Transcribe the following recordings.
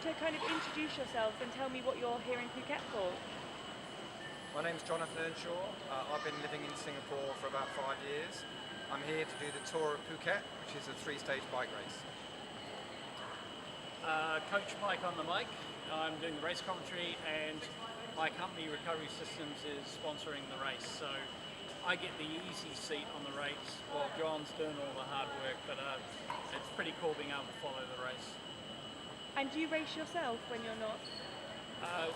to kind of introduce yourselves and tell me what you're here in Phuket for? My name's Johnathon Earnshaw. I've been living in Singapore for about 5 years. I'm here to do the tour of Phuket, which is a 3-stage bike race. Coach Mike on the mic. I'm doing the race commentary, and my company Recovery Systems is sponsoring the race. So I get the easy seat on the race while John's doing all the hard work, but it's pretty cool being able to follow the race. And do you race yourself when you're not?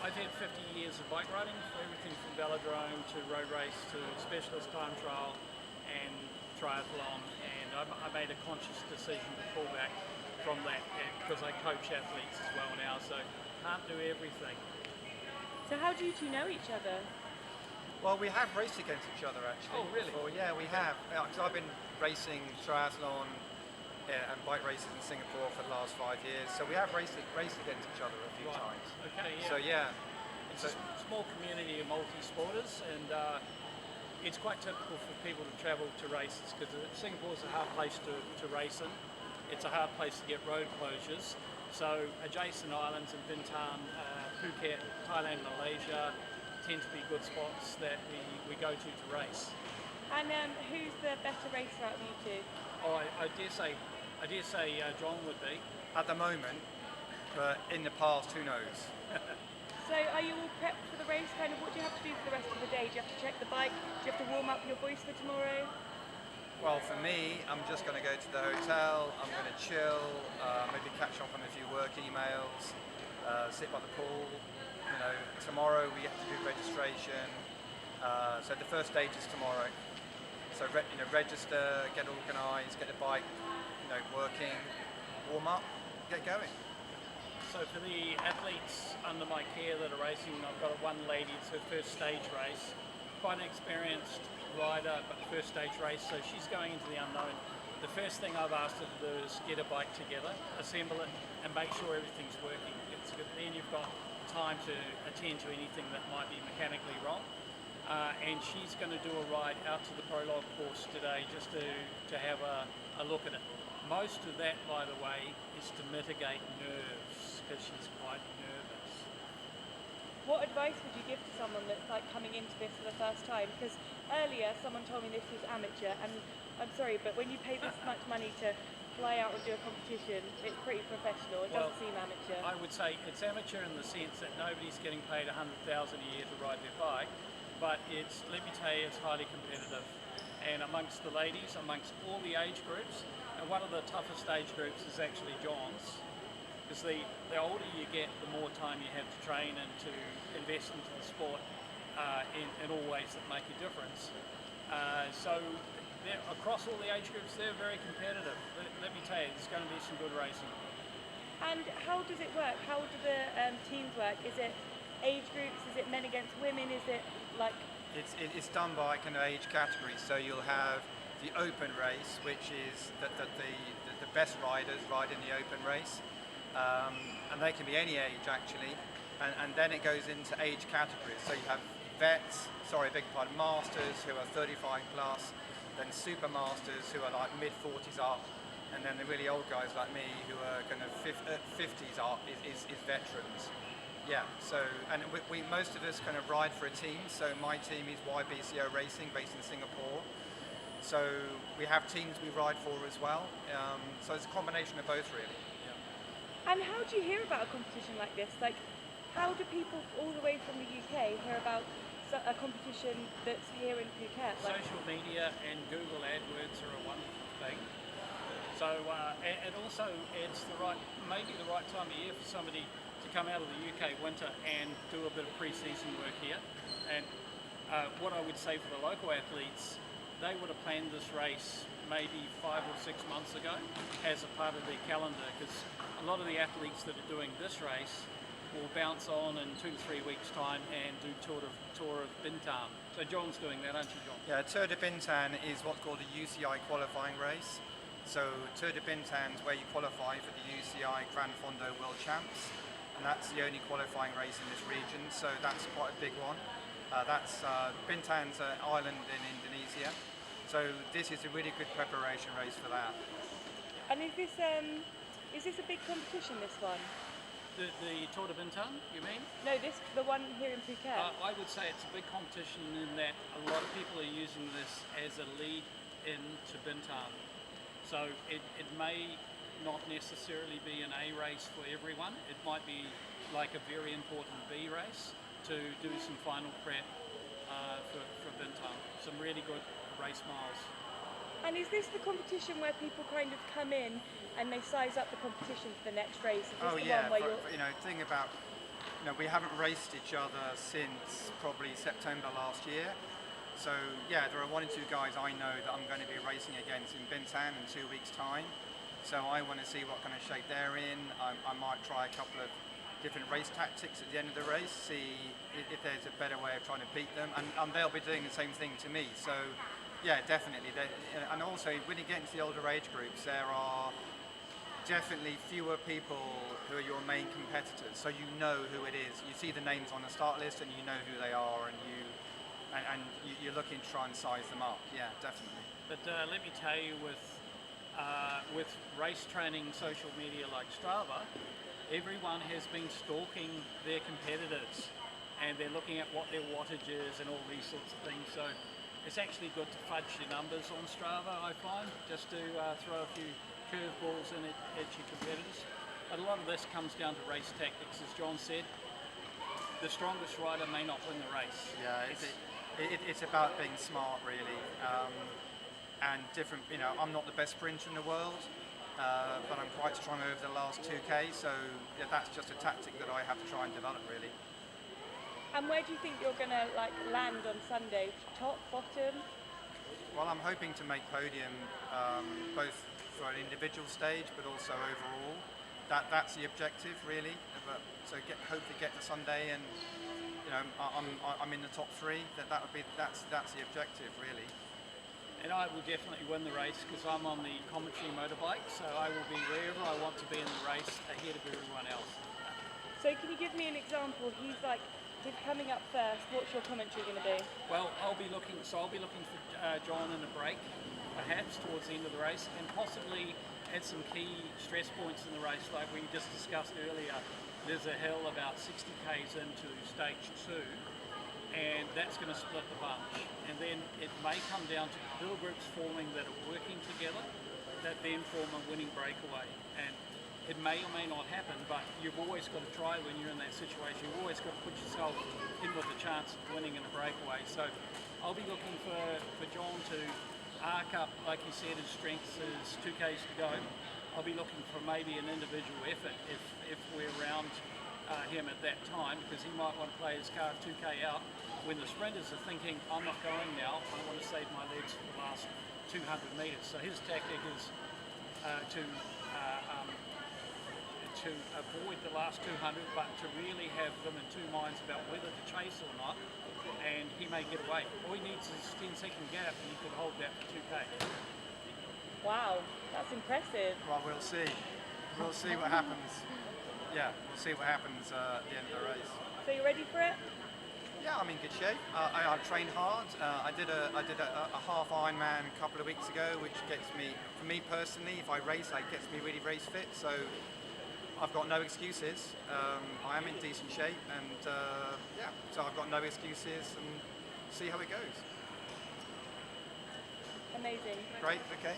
I've had 50 years of bike riding, everything from velodrome to road race to specialist time trial and triathlon, and I made a conscious decision to pull back from that because I coach athletes as well now, so can't do everything. So how do you two know each other? Well, we have raced against each other actually. Oh, really? Before. Yeah, we have. Because I've been racing triathlon and bike races in Singapore for the last 5 years, so we have raced against each other a few times. Okay, yeah. So yeah. It's a small community of multi-sporters, and it's quite typical for people to travel to races because Singapore's a hard place to race in. It's a hard place to get road closures. So adjacent islands in Bintan, Phuket, Thailand, Malaysia tend to be good spots that we go to race. And who's the better racer out of you two? Oh, I dare say John would be. At the moment, but in the past, who knows? So are you all prepped for the race? Kind of what do you have to do for the rest of the day? Do you have to check the bike? Do you have to warm up your voice for tomorrow? Well, for me, I'm just going to go to the hotel, I'm going to chill, maybe catch up on a few work emails, sit by the pool. You know, tomorrow we have to do registration, so the first stage is tomorrow. So register, get organised, get the bike, working, warm up, get going. So for the athletes under my care that are racing, I've got one lady, it's her first stage race, quite an experienced rider, but first stage race, so she's going into the unknown. The first thing I've asked her to do is get a bike together, assemble it, and make sure everything's working. It's good. Then you've got time to attend to anything that might be mechanically wrong. And she's going to do a ride out to the prologue course today just to have a look at it. Most of that, by the way, is to mitigate nerves, because she's quite nervous. What advice would you give to someone that's like coming into this for the first time? Because earlier someone told me this was amateur, and I'm sorry, but when you pay this much money to fly out and do a competition, it's pretty professional. It doesn't seem amateur. I would say it's amateur in the sense that nobody's getting paid $100,000 a year to ride their bike, but let me tell you, it's highly competitive. And amongst the ladies, amongst all the age groups, and one of the toughest age groups is actually John's. Because the older you get, the more time you have to train and to invest into the sport in all ways that make a difference. So across all the age groups, they're very competitive. Let me tell you, there's going to be some good racing. And how does it work? How do the teams work? Is it age groups? Is it men against women? Is it like... It's done by kind of age categories. So you'll have the open race, which is the best riders ride in the open race. And they can be any age actually, and then it goes into age categories. So you have masters who are 35 plus, then super masters who are like mid-40s up, and then the really old guys like me who are kind of 50s up is veterans. Yeah, so, and we most of us kind of ride for a team, so my team is YBCO Racing based in Singapore. So we have teams we ride for as well, so it's a combination of both really. And how do you hear about a competition like this? Like, how do people all the way from the UK hear about a competition that's here in Phuket? Social media and Google AdWords are a wonderful thing. So, and also it's maybe the right time of year for somebody to come out of the UK winter and do a bit of pre-season work here. And what I would say for the local athletes, they would have planned this race maybe 5 or 6 months ago as a part of their calendar, because a lot of the athletes that are doing this race will bounce on in 2 to 3 weeks' time and do tour of Bintan. So John's doing that, aren't you, John? Yeah, Tour de Bintan is what's called a UCI qualifying race. So Tour de Bintan is where you qualify for the UCI Gran Fondo World Champs, and that's the only qualifying race in this region, so that's quite a big one. Bintan's an island in Indonesia, so this is a really good preparation race for that. And is this a big competition, this one? The Tour de Bintan, you mean? No, the one here in Phuket. I would say it's a big competition in that a lot of people are using this as a lead in to Bintan. So it may not necessarily be an A race for everyone. It might be like a very important B race to do some final prep for Bintan. Some really good race miles. And is this the competition where people kind of come in and they size up the competition for the next race? Is this Oh the yeah, one where thing about, we haven't raced each other since probably September last year. So yeah, there are 1 or 2 guys I know that I'm going to be racing against in Bintan in 2 weeks' time. So I want to see what kind of shape they're in. I might try a couple of different race tactics at the end of the race, see if there's a better way of trying to beat them, and they'll be doing the same thing to me. So yeah, definitely. And also, when you get into the older age groups, there are definitely fewer people who are your main competitors. So you know who it is. You see the names on the start list, and you know who they are, and you're looking to try and size them up. Yeah, definitely. But let me tell you, with race training social media like Strava, everyone has been stalking their competitors, and they're looking at what their wattage is and all these sorts of things. So it's actually good to fudge your numbers on Strava, I find, just to throw a few curveballs in at your competitors. But a lot of this comes down to race tactics. As John said, the strongest rider may not win the race. Yeah, it's about being smart, really, and different. I'm not the best sprinter in the world, but I'm quite strong over the last 2K, so yeah, that's just a tactic that I have to try and develop, really. And where do you think you're going to land on Sunday? Top, bottom? Well, I'm hoping to make podium, both for an individual stage, but also overall. That's the objective, really. So hopefully get to Sunday, and I'm in the top 3. That's the objective, really. And I will definitely win the race because I'm on the commentary motorbike, so I will be wherever I want to be in the race ahead of everyone else. So can you give me an example? He's coming up first. What's your commentary going to be? Well, I'll be looking for John in a break, perhaps towards the end of the race, and possibly add some key stress points in the race, like we just discussed earlier. There's a hill about 60 k's into stage 2, and that's going to split the bunch. And then it may come down to hill groups forming that are working together, that then form a winning breakaway. And it may or may not happen, but you've always got to try when you're in that situation. You've always got to put yourself in with a chance of winning in a breakaway. So I'll be looking for John to arc up, like you said, his strengths is 2 k's to go. I'll be looking for maybe an individual effort if we're around him at that time, because he might want to play his car 2k out when the sprinters are thinking, I'm not going now, I want to save my legs for the last 200 metres. So his tactic is to avoid the last 200, but to really have them in 2 minds about whether to chase or not, and he may get away. All he needs is a 10-second gap, and he could hold that for 2k. Wow, that's impressive. Well, we'll see. We'll see what happens. Yeah, we'll see what happens at the end of the race. So you ready for it? Yeah, I'm in good shape. I've trained hard. I did a half Ironman a couple of weeks ago, which gets me, for me personally, if I race, it gets me really race fit. So I've got no excuses. I am in decent shape, and so I've got no excuses, and see how it goes. Amazing. Great. Okay.